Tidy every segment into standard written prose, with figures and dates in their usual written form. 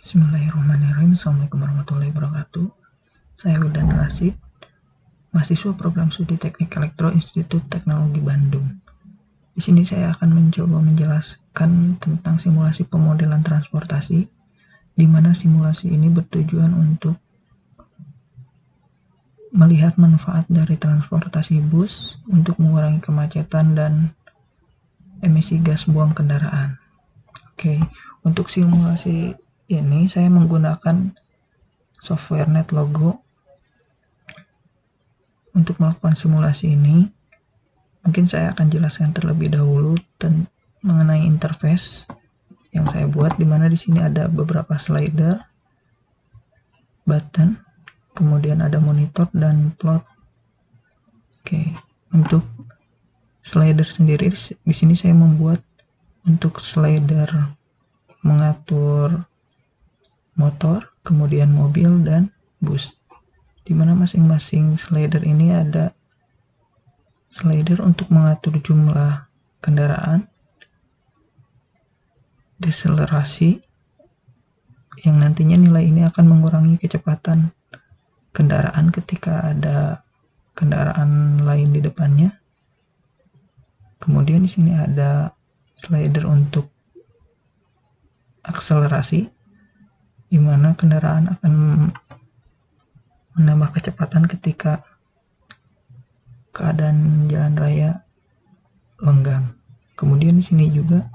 Bismillahirrahmanirrahim. Assalamualaikum warahmatullahi wabarakatuh. Saya Wildan Rasid, mahasiswa program studi Teknik Elektro Institut Teknologi Bandung. Di sini saya akan mencoba menjelaskan tentang simulasi pemodelan transportasi, di mana simulasi ini bertujuan untuk melihat manfaat dari transportasi bus untuk mengurangi kemacetan dan emisi gas buang kendaraan. Oke, untuk simulasi ini saya menggunakan software NetLogo. Untuk melakukan simulasi ini, mungkin saya akan jelaskan terlebih dahulu mengenai interface yang saya buat, di mana di sini ada beberapa slider, button, kemudian ada monitor dan plot. Oke, untuk slider sendiri di sini saya membuat untuk slider mengatur motor, kemudian mobil dan bus, di mana masing-masing slider ini ada slider untuk mengatur jumlah kendaraan, deselerasi, yang nantinya nilai ini akan mengurangi kecepatan kendaraan ketika ada kendaraan lain di depannya. Kemudian di sini ada slider untuk akselerasi, di mana kendaraan akan menambah kecepatan ketika keadaan jalan raya lenggang. Kemudian di sini juga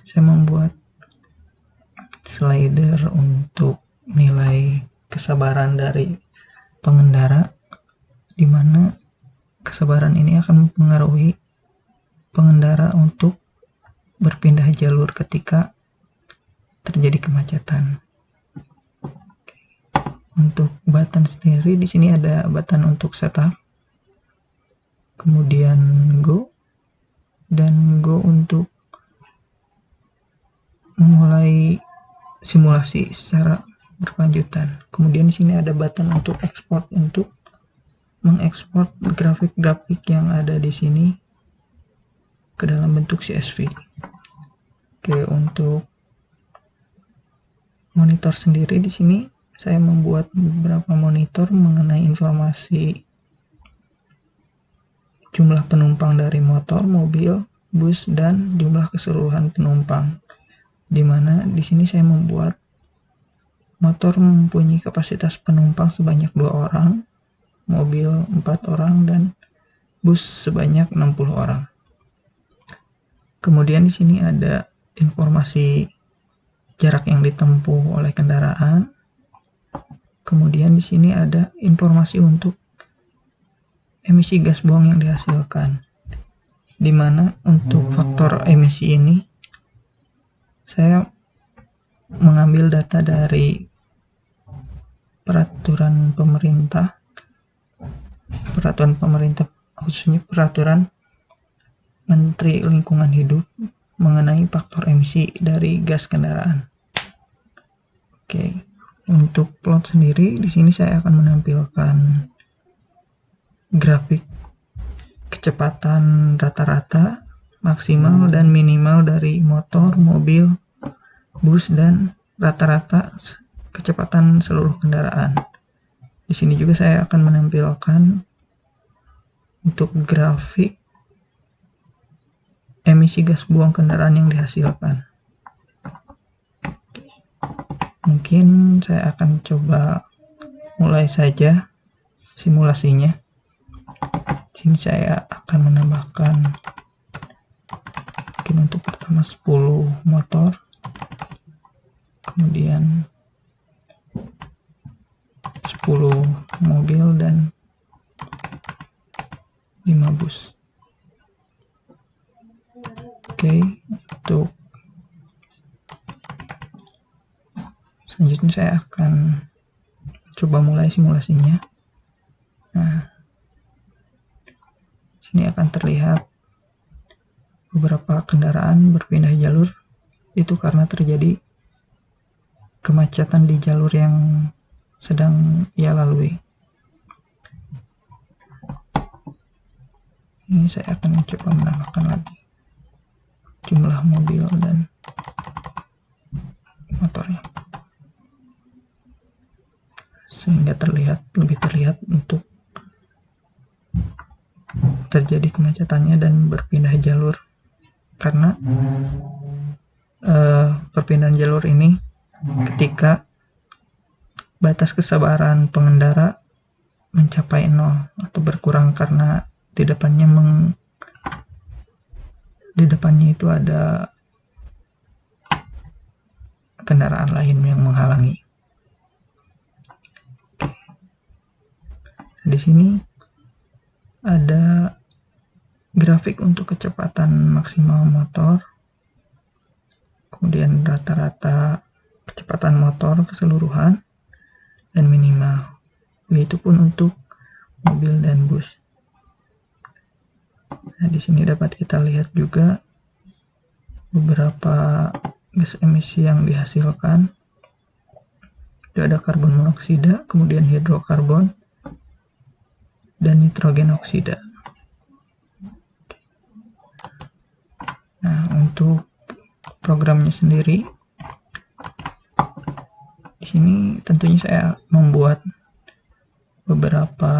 saya membuat slider untuk nilai kesabaran dari pengendara, di mana kesabaran ini akan mempengaruhi pengendara untuk berpindah jalur ketika terjadi kemacetan. Untuk button sendiri di sini ada button untuk setup, kemudian go, dan go untuk memulai simulasi secara berkelanjutan. Kemudian di sini ada button untuk export, untuk mengekspor grafik-grafik yang ada di sini ke dalam bentuk CSV. Oke, untuk monitor sendiri di sini saya membuat beberapa monitor mengenai informasi jumlah penumpang dari motor, mobil, bus, dan jumlah keseluruhan penumpang. Di mana di sini saya membuat motor mempunyai kapasitas penumpang sebanyak 2 orang, mobil 4 orang, dan bus sebanyak 60 orang. Kemudian di sini ada informasi jarak yang ditempuh oleh kendaraan. Kemudian di sini ada informasi untuk emisi gas buang yang dihasilkan, di mana untuk faktor emisi ini saya mengambil data dari peraturan pemerintah, khususnya peraturan Menteri Lingkungan Hidup mengenai faktor emisi dari gas kendaraan. Oke, untuk plot sendiri di sini saya akan menampilkan grafik kecepatan rata-rata, maksimal dan minimal dari motor, mobil, bus, dan rata-rata kecepatan seluruh kendaraan. Di sini juga saya akan menampilkan untuk grafik emisi gas buang kendaraan yang dihasilkan. Mungkin saya akan coba mulai saja simulasinya. Di sini saya akan menambahkan mungkin untuk pertama 10 motor, kemudian 10 mobil, dan 5 bus. Oke, untuk selanjutnya saya akan coba mulai simulasinya. Nah, sini akan terlihat beberapa kendaraan berpindah jalur, itu karena terjadi kemacetan di jalur yang sedang ia lalui. Ini saya akan mencoba menambahkan lagi jumlah mobil dan motornya. sehingga lebih terlihat untuk terjadi kemacetannya dan berpindah jalur, karena perpindahan jalur ini ketika batas kesabaran pengendara mencapai 0 atau berkurang karena di depannya itu ada kendaraan lain yang menghalangi. Di sini ada grafik untuk kecepatan maksimal motor, kemudian rata-rata kecepatan motor keseluruhan, dan minimal. Begitupun untuk mobil dan bus. Nah, di sini dapat kita lihat juga beberapa gas emisi yang dihasilkan. Itu ada karbon monoksida, kemudian hidrokarbon, dan nitrogen oksida. Nah, untuk programnya sendiri, di sini tentunya saya membuat beberapa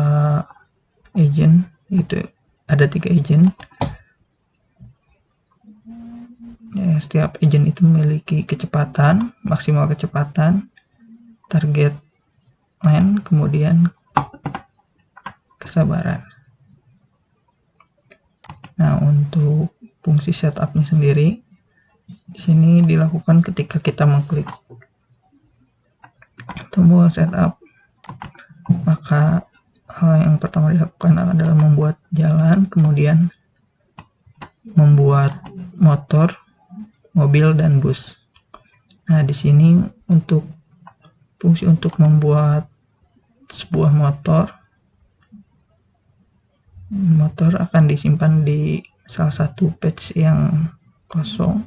agent, itu ada 3 agent. Ya, setiap agent itu memiliki kecepatan, maksimal kecepatan, target lane, kemudian kesabaran. Nah, untuk fungsi setupnya sendiri, di sini dilakukan ketika kita mengklik tombol setup, maka hal yang pertama dilakukan adalah membuat jalan, kemudian membuat motor, mobil, dan bus. Nah, di sini untuk fungsi untuk membuat sebuah motor akan disimpan di salah satu page yang kosong.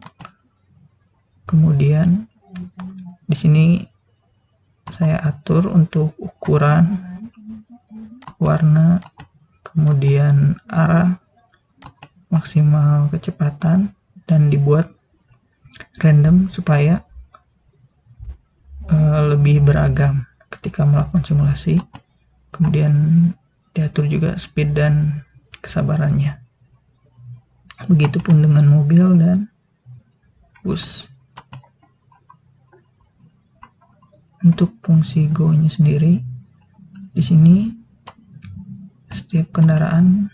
Kemudian di sini saya atur untuk ukuran, warna, kemudian arah, maksimal kecepatan, dan dibuat random supaya lebih beragam ketika melakukan simulasi. Kemudian diatur juga speed dan kesabarannya. Begitupun dengan mobil dan bus. Untuk fungsi go-nya sendiri, di sini setiap kendaraan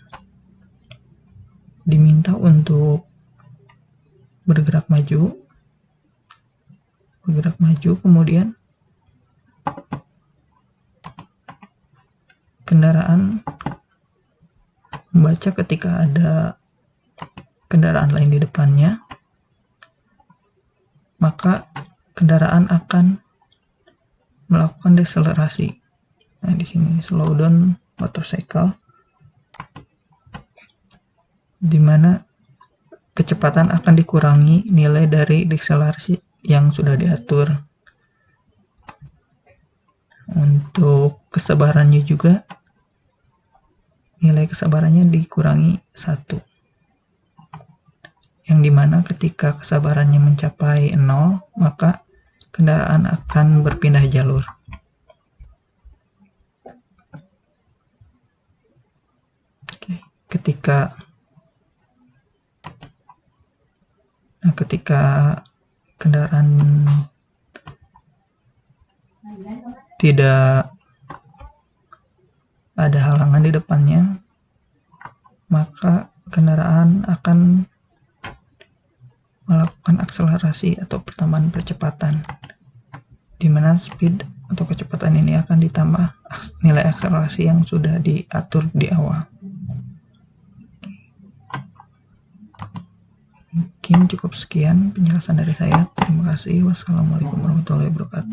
diminta untuk bergerak maju, kemudian kendaraan membaca ketika ada kendaraan lain di depannya, maka kendaraan akan melakukan deselerasi. Nah, di sini slow down motorcycle, di mana kecepatan akan dikurangi nilai dari deselerasi yang sudah diatur. Untuk kesabarannya juga, nilai kesabarannya dikurangi 1, yang dimana ketika kesabarannya mencapai 0, maka kendaraan akan berpindah jalur. Ketika kendaraan tidak ada halangan di depannya, maka kendaraan akan melakukan akselerasi atau pertambahan percepatan, di mana speed atau kecepatan ini akan ditambah nilai akselerasi yang sudah diatur di awal. Mungkin cukup sekian penjelasan dari saya. Terima kasih. Wassalamualaikum warahmatullahi wabarakatuh.